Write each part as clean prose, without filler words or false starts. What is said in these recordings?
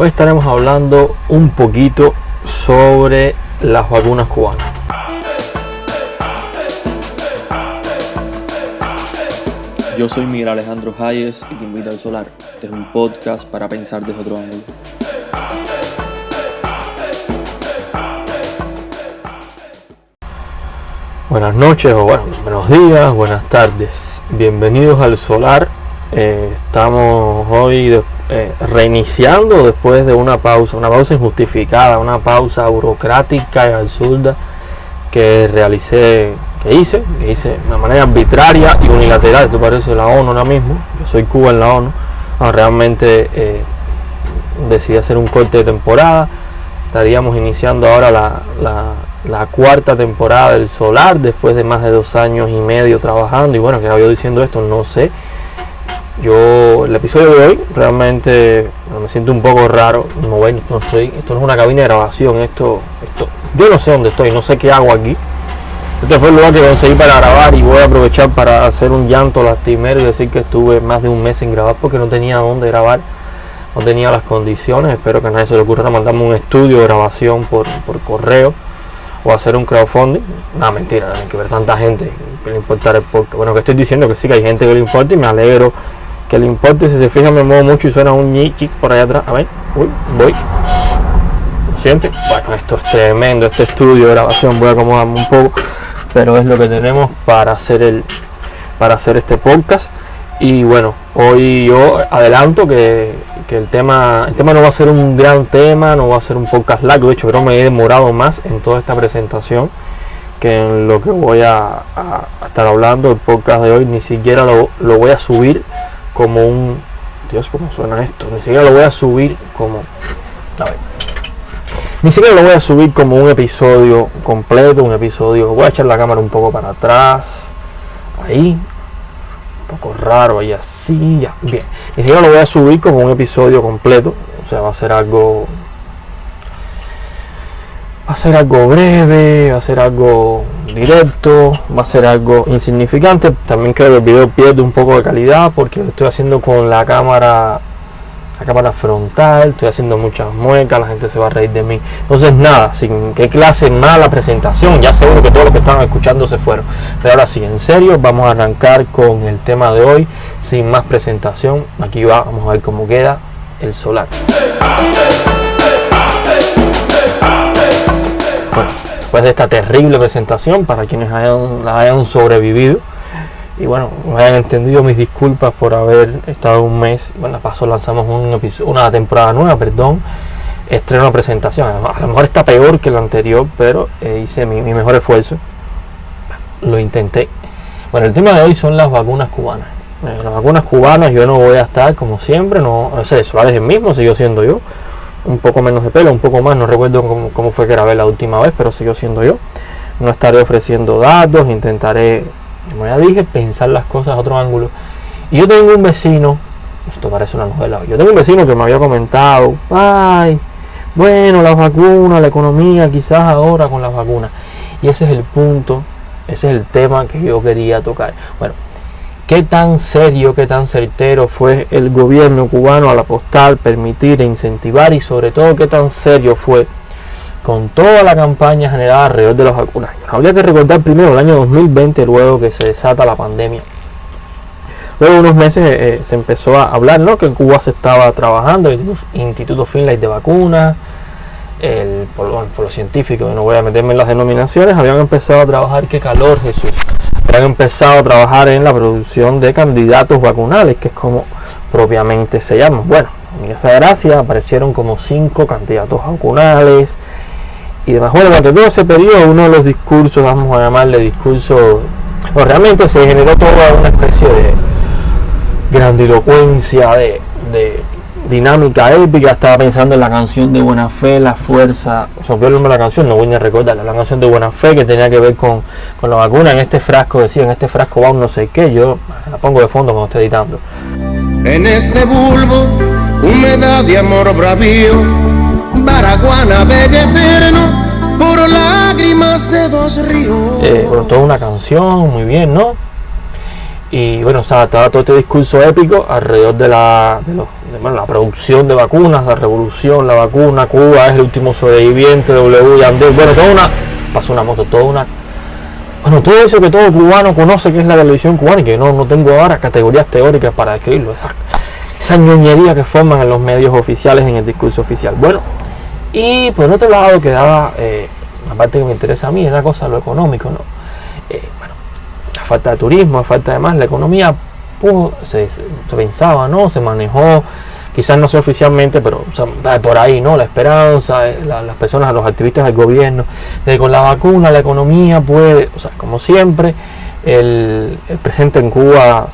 Hoy estaremos hablando un poquito sobre las vacunas cubanas. Yo soy Miguel Alejandro Hayes y te invito al Solar. Este es un podcast para pensar desde otro ángulo. Buenas noches o buenos días, buenas tardes. Bienvenidos al Solar. Estamos hoy reiniciando después de una pausa injustificada, una pausa burocrática y absurda que hice de una manera arbitraria y unilateral. Esto parece la ONU ahora mismo. Yo soy Cuba en la ONU. Realmente decidí hacer un corte de temporada. Estaríamos iniciando ahora la cuarta temporada del Solar después de más de 2 años y medio trabajando. Y bueno, que había diciendo esto, no sé. El episodio de hoy realmente me siento un poco raro. No estoy, esto no es una cabina de grabación. Esto yo no sé dónde estoy, no sé qué hago aquí. Este fue el lugar que conseguí para grabar y voy a aprovechar para hacer un llanto lastimero y decir que estuve más de un mes sin grabar porque no tenía dónde grabar, no tenía las condiciones. Espero que a nadie se le ocurra mandarme un estudio de grabación por correo o hacer un crowdfunding. No, mentira, hay que ver tanta gente que le importa el podcast. Bueno, que estoy diciendo que sí, que hay gente que le importa y me alegro que le importe. Si se fijan, me muevo mucho y suena un ñichic por allá atrás. A ver, voy. ¿Lo siente? Bueno, esto es tremendo, este estudio de grabación. Voy a acomodarme un poco, pero es lo que tenemos para hacer este podcast. Y bueno, hoy yo adelanto que el tema no va a ser un gran tema, no va a ser un podcast largo. De hecho, creo que me he demorado más en toda esta presentación que en lo que voy a estar hablando. El podcast de hoy ni siquiera lo voy a subir como un... Dios, ¿cómo suena esto? Ni siquiera lo voy a subir como... A ver. Ni siquiera lo voy a subir como un episodio completo, un episodio... Voy a echar la cámara un poco para atrás. Ahí. Un poco raro, ahí así, ya. Bien. Ni siquiera lo voy a subir como un episodio completo. O sea, va a ser algo breve, va a ser algo directo, va a ser algo insignificante. También creo que el video pierde un poco de calidad porque lo estoy haciendo con la cámara frontal, estoy haciendo muchas muecas, la gente se va a reír de mí. Entonces nada, sin qué clase mala presentación, ya seguro que todos los que estaban escuchando se fueron. Pero ahora sí, en serio, vamos a arrancar con el tema de hoy, sin más presentación. Aquí vamos a ver cómo queda el Solar. Bueno, después de esta terrible presentación, para quienes la hayan sobrevivido, y bueno, me hayan entendido, mis disculpas por haber estado un mes. Bueno, paso lanzamos una temporada nueva, estreno una presentación. A lo mejor está peor que la anterior, pero hice mi mejor esfuerzo. Lo intenté. Bueno, el tema de hoy son las vacunas cubanas. Las vacunas cubanas, yo no voy a estar como siempre, no sé, Solar es el mismo, sigo siendo yo. Un poco menos de pelo, un poco más, no recuerdo cómo fue que grabé la última vez, pero sigo siendo yo. No estaré ofreciendo datos, intentaré, como ya dije, pensar las cosas a otro ángulo. Y yo tengo un vecino, esto parece una novela, yo tengo un vecino que me había comentado, bueno, las vacunas, la economía, quizás ahora con las vacunas. Y ese es el punto, ese es el tema que yo quería tocar. Bueno, ¿qué tan serio, qué tan certero fue el gobierno cubano al apostar, permitir e incentivar? Y sobre todo, ¿qué tan serio fue con toda la campaña generada alrededor de las vacunas? Habría que recordar primero el año 2020, luego que se desata la pandemia. Luego de unos meses se empezó a hablar, ¿no?, que en Cuba se estaba trabajando, el Instituto Finlay de vacunas, por los científicos, no voy a meterme en las denominaciones, habían empezado a trabajar, qué calor, Jesús, habían empezado a trabajar en la producción de candidatos vacunales, que es como propiamente se llama. Bueno, en esa gracia aparecieron como 5 candidatos vacunales y demás. Bueno, durante todo ese periodo, uno de los discursos, vamos a llamarle discurso, realmente se generó toda una especie de grandilocuencia, de dinámica épica. Estaba pensando en la canción de Buena Fe, La Fuerza, o sea, la canción, no voy ni a recordarla, la canción de Buena Fe que tenía que ver con la vacuna. En este frasco, decía, en este frasco va un no sé qué, yo la pongo de fondo cuando estoy editando. En este bulbo, humedad de amor bravío, Baraguana, bella eterno, por lágrimas de 2 ríos. Bueno, toda una canción, muy bien, ¿no? Y bueno, o sea, estaba todo este discurso épico alrededor de la producción de vacunas, la revolución, la vacuna, Cuba es el último sobreviviente, Yandel, bueno, pasó una moto, bueno, todo eso que todo cubano conoce que es la televisión cubana y que no tengo ahora categorías teóricas para describirlo, esa ñoñería que forman en los medios oficiales, en el discurso oficial. Bueno, y por otro lado quedaba, la parte que me interesa a mí, es la cosa, lo económico, ¿no? La falta de turismo, la falta de más, la economía se pensaba, ¿no? Se manejó, quizás no sé oficialmente, pero o sea, por ahí, ¿no? La esperanza, las personas, los activistas del gobierno, de que con la vacuna la economía puede, o sea, como siempre, el presente en Cuba,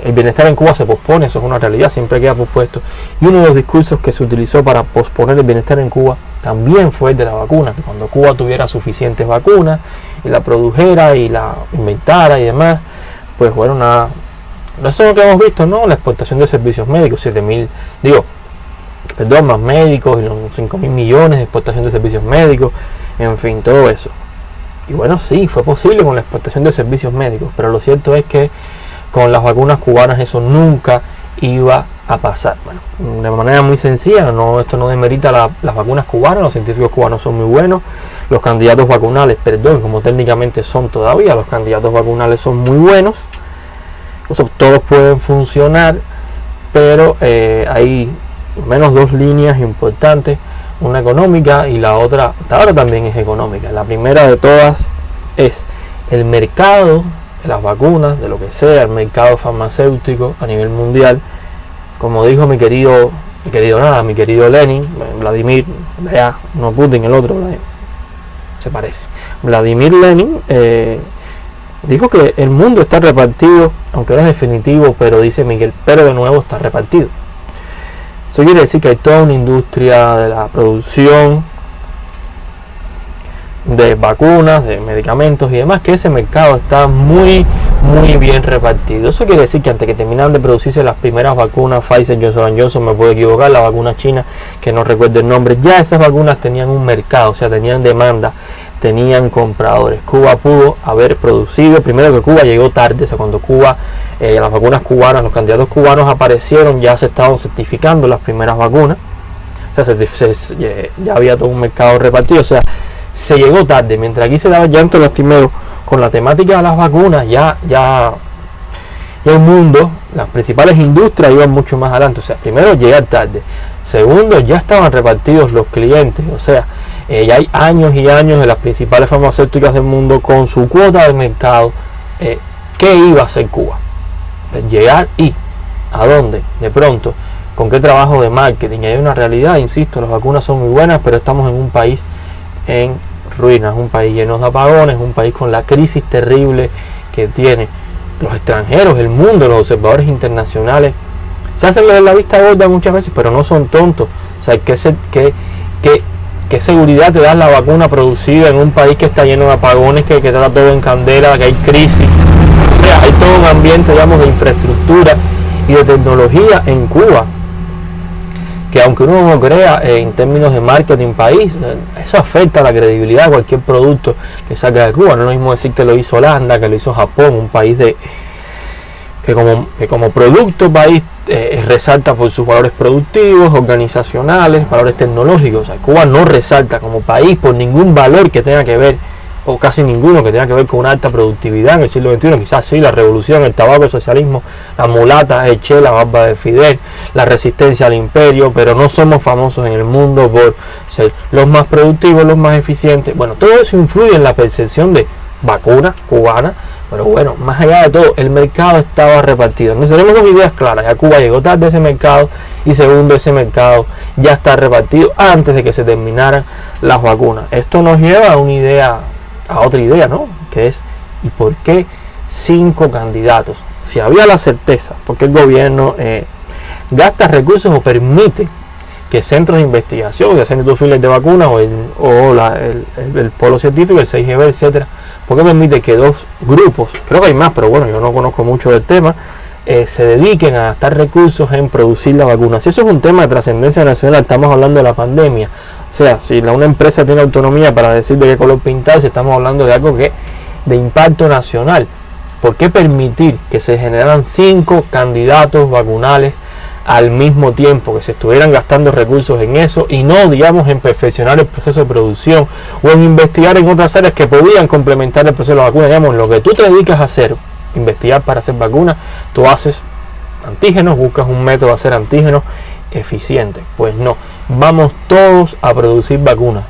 el bienestar en Cuba se pospone, eso es una realidad, siempre queda pospuesto. Y uno de los discursos que se utilizó para posponer el bienestar en Cuba también fue el de la vacuna, que cuando Cuba tuviera suficientes vacunas y la produjera y la inventara y demás, pues bueno, nada. Eso es lo que hemos visto, ¿no? La exportación de servicios médicos, más médicos y los 5.000 millones de exportación de servicios médicos, en fin, todo eso. Y bueno, sí, fue posible con la exportación de servicios médicos, pero lo cierto es que con las vacunas cubanas eso nunca iba a pasar. Bueno, de manera muy sencilla, esto no demerita las vacunas cubanas, los científicos cubanos son muy buenos, los candidatos vacunales, como técnicamente son todavía, los candidatos vacunales son muy buenos, o sea, todos pueden funcionar, pero hay al menos dos líneas importantes, una económica y la otra, hasta ahora también es económica. La primera de todas es el mercado de las vacunas, de lo que sea, el mercado farmacéutico a nivel mundial. Como dijo mi querido Lenin, Vladimir, no Putin, el otro, se parece. Vladimir Lenin dijo que el mundo está repartido, aunque no es definitivo, pero dice Miguel, pero de nuevo está repartido. Eso quiere decir que hay toda una industria de la producción de vacunas, de medicamentos y demás, que ese mercado está muy bien repartido. Eso quiere decir que antes que terminaran de producirse las primeras vacunas, Pfizer, Johnson, me puedo equivocar, la vacuna china, que no recuerdo el nombre, ya esas vacunas tenían un mercado, o sea, tenían demanda, tenían compradores. Cuba pudo haber producido, primero que Cuba llegó tarde, o sea, cuando las vacunas cubanas, los candidatos cubanos aparecieron, ya se estaban certificando las primeras vacunas, o sea, ya había todo un mercado repartido, o sea, se llegó tarde, mientras aquí se daba llanto lastimero con la temática de las vacunas, ya el mundo, las principales industrias iban mucho más adelante, o sea, primero llegar tarde, segundo ya estaban repartidos los clientes, o sea, ya hay años y años de las principales farmacéuticas del mundo con su cuota de mercado. ¿Qué iba a hacer Cuba? Llegar y ¿a dónde? De pronto, ¿con qué trabajo de marketing? Y hay una realidad, insisto, las vacunas son muy buenas, pero estamos en un país en ruinas, un país lleno de apagones, un país con la crisis terrible que tiene. Los extranjeros, el mundo, los observadores internacionales se hacen de la vista gorda muchas veces, pero no son tontos. O sea, ¿qué seguridad te da la vacuna producida en un país que está lleno de apagones, que está todo en candela, que hay crisis? O sea, hay todo un ambiente, digamos, de infraestructura y de tecnología en Cuba, que aunque uno no crea en términos de marketing país, eso afecta a la credibilidad de cualquier producto que salga de Cuba. No es lo mismo decir que lo hizo Holanda, que lo hizo Japón, un país que como producto país resalta por sus valores productivos, organizacionales, valores tecnológicos. O sea, Cuba no resalta como país por ningún valor que tenga que ver, o casi ninguno que tenga que ver con una alta productividad en el siglo XXI. Quizás sí, la revolución, el tabaco, el socialismo, la mulata, el Che, la barba de Fidel, la resistencia al imperio, pero no somos famosos en el mundo por ser los más productivos, los más eficientes. Bueno, todo eso influye en la percepción de vacuna cubana, pero bueno, más allá de todo, el mercado estaba repartido. Entonces tenemos dos ideas claras: ya Cuba llegó tarde a ese mercado, y segundo, ese mercado ya está repartido antes de que se terminaran las vacunas. Esto nos lleva a otra idea, ¿no? Que es, ¿y por qué 5 candidatos? Si había la certeza, ¿por qué el gobierno gasta recursos o permite que centros de investigación, ya sean industriales de vacunas o el polo científico, el 6GB, etcétera? ¿Por qué permite que 2 grupos, creo que hay más, pero bueno, yo no conozco mucho del tema, se dediquen a gastar recursos en producir la vacuna? Si eso es un tema de trascendencia nacional, estamos hablando de la pandemia. O sea, si una empresa tiene autonomía para decir de qué color pintar, si estamos hablando de algo de impacto nacional. ¿Por qué permitir que se generaran 5 candidatos vacunales al mismo tiempo, que se estuvieran gastando recursos en eso y no, digamos, en perfeccionar el proceso de producción o en investigar en otras áreas que podían complementar el proceso de la vacuna? Digamos, lo que tú te dedicas a hacer, investigar para hacer vacunas, tú haces antígenos, buscas un método de hacer antígenos eficiente. Pues no, vamos todos a producir vacunas,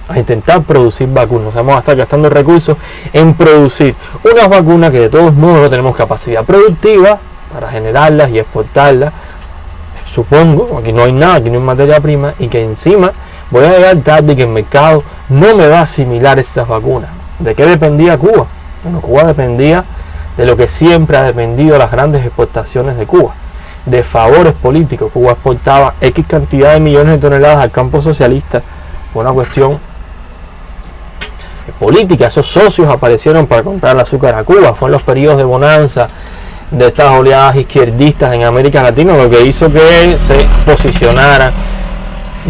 a intentar producir vacunas. Vamos a estar gastando recursos en producir unas vacunas que de todos modos no tenemos capacidad productiva para generarlas y exportarlas. Supongo, aquí no hay nada, aquí no hay materia prima, y que encima voy a llegar tarde y que el mercado no me va a asimilar esas vacunas. ¿De qué dependía Cuba? Bueno, Cuba dependía de lo que siempre ha dependido las grandes exportaciones de Cuba, de favores políticos. Cuba exportaba X cantidad de millones de toneladas al campo socialista por una cuestión política. Esos socios aparecieron para comprar el azúcar a Cuba. Fue en los periodos de bonanza de estas oleadas izquierdistas en América Latina lo que hizo que se posicionara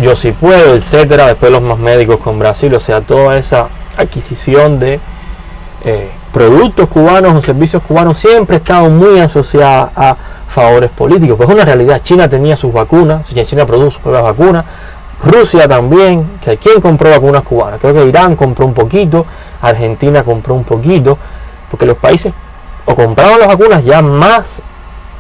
Yo Si Puedo, etcétera, después los más médicos con Brasil. O sea, toda esa adquisición de productos cubanos o servicios cubanos siempre ha estado muy asociada a favores políticos. Pues es una realidad. China tenía sus vacunas, China produjo sus propias vacunas, Rusia también, que ¿quién compró vacunas cubanas? Creo que Irán compró un poquito, Argentina compró un poquito, porque los países o compraban las vacunas ya más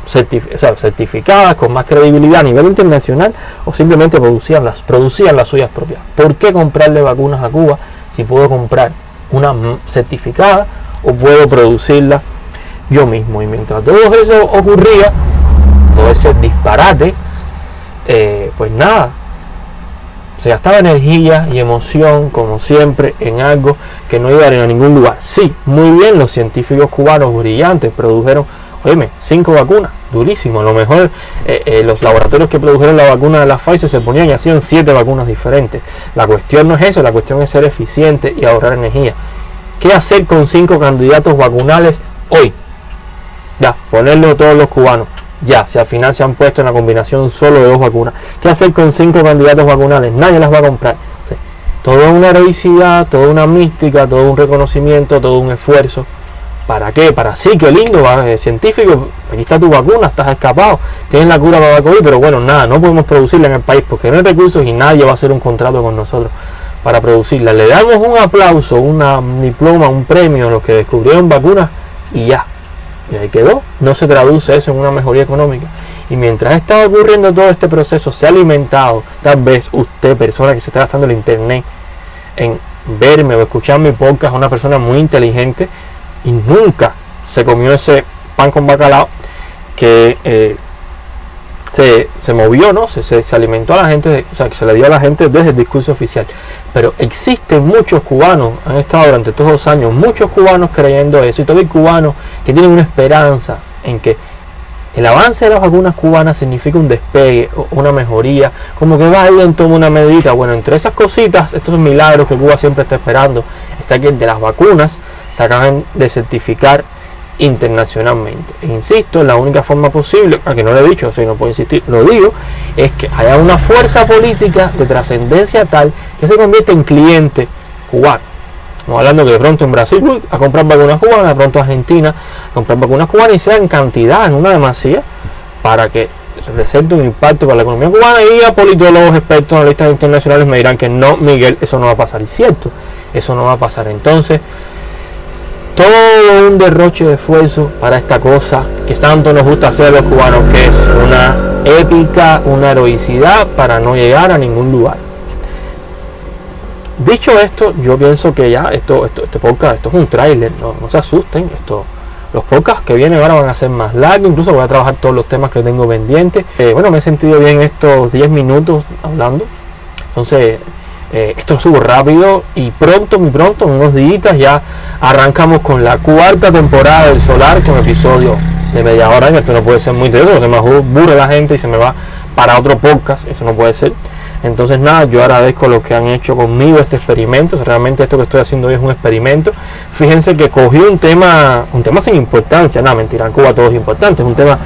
certificadas, con más credibilidad a nivel internacional, o simplemente producían las suyas propias. ¿Por qué comprarle vacunas a Cuba si puedo comprar una certificada o puedo producirla yo mismo? Y mientras todo eso ocurría, todo ese disparate, pues nada, se gastaba energía y emoción, como siempre, en algo que no iba a ir a ningún lugar. Sí, muy bien, los científicos cubanos brillantes produjeron, 5 vacunas, durísimo. A lo mejor los laboratorios que produjeron la vacuna de la Pfizer se ponían y hacían 7 vacunas diferentes. La cuestión no es eso, la cuestión es ser eficiente y ahorrar energía. ¿Qué hacer con 5 candidatos vacunales hoy? Ya, ponerlo a todos los cubanos. Ya, si al final se han puesto en la combinación solo de 2 vacunas. ¿Qué hacer con 5 candidatos vacunales? Nadie las va a comprar. Sí. Todo una heroicidad, toda una mística, todo un reconocimiento, todo un esfuerzo. ¿Para qué? Para sí, qué lindo, científico, aquí está tu vacuna, estás escapado, tienes la cura para el COVID, pero bueno, nada, no podemos producirla en el país porque no hay recursos y nadie va a hacer un contrato con nosotros para producirla. Le damos un aplauso, un diploma, un premio a los que descubrieron vacunas y ya. Y ahí quedó. No se traduce eso en una mejoría económica. Y mientras está ocurriendo todo este proceso, se ha alimentado, tal vez usted, persona que se está gastando el internet en verme o escuchar mi podcast, una persona muy inteligente y nunca se comió ese pan con bacalao que se movió, ¿no? Se alimentó a la gente, o sea, que se le dio a la gente desde el discurso oficial. Pero existen muchos cubanos, han estado durante todos los años, muchos cubanos creyendo eso, y todavía hay cubanos que tienen una esperanza en que el avance de las vacunas cubanas significa un despegue, una mejoría, como que Biden toma una medida. Bueno, entre esas cositas, estos milagros que Cuba siempre está esperando, está que de las vacunas se acaban de certificar internacionalmente. E insisto, la única forma posible, a que no lo he dicho, si no puedo insistir, lo digo, es que haya una fuerza política de trascendencia tal que se convierta en cliente cubano. Estamos hablando que de pronto en Brasil a comprar vacunas cubanas, de pronto Argentina a comprar vacunas cubanas y sea en cantidad, en una demasía, para que represente un impacto para la economía cubana. Y a politólogos, expertos, analistas internacionales me dirán que no, Miguel, eso no va a pasar. Y cierto, eso no va a pasar. Entonces, todo un derroche de esfuerzo para esta cosa que tanto nos gusta hacer a los cubanos, que es una épica, una heroicidad para no llegar a ningún lugar. Dicho esto, yo pienso que ya este podcast, esto es un tráiler, no se asusten, los podcasts que vienen ahora van a ser más largos, incluso voy a trabajar todos los temas que tengo pendientes. Bueno, me he sentido bien estos 10 minutos hablando, entonces esto subo rápido y pronto, en unos días ya arrancamos con la 4ª temporada del Solar, con episodio de media hora. Esto no puede ser muy tedioso, se me aburre la gente y se me va para otro podcast, eso no puede ser. Entonces nada, yo agradezco lo que han hecho conmigo este experimento. Realmente esto que estoy haciendo hoy es un experimento. Fíjense que cogí un tema sin importancia. No, mentira, en Cuba todo es importante. Es un tema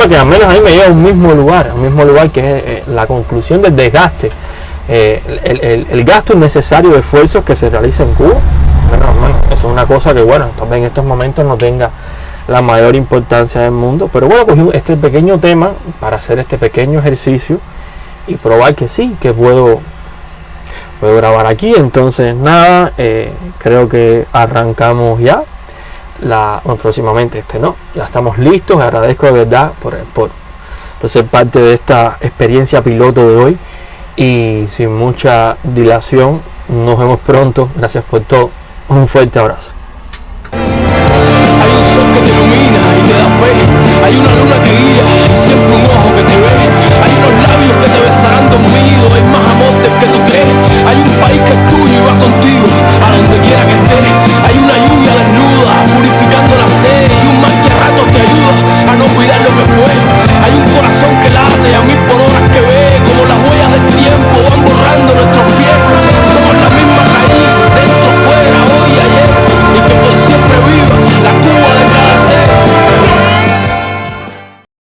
que al menos a mí me lleva a un mismo lugar que es la conclusión del desgaste, el gasto innecesario de esfuerzos que se realiza en Cuba. Bueno, eso es una cosa que, bueno, también en estos momentos no tenga la mayor importancia del mundo. Pero bueno, cogí este pequeño tema para hacer este pequeño ejercicio y probar que sí, que puedo grabar aquí. Entonces nada, creo que arrancamos ya. Próximamente ya estamos listos. Agradezco de verdad por ser parte de esta experiencia piloto de hoy, y sin mucha dilación nos vemos pronto. Gracias por todo, un fuerte abrazo. Hay un sol que te ilumina y te da fe, hay una luna que guía y siempre un ojo que te ve.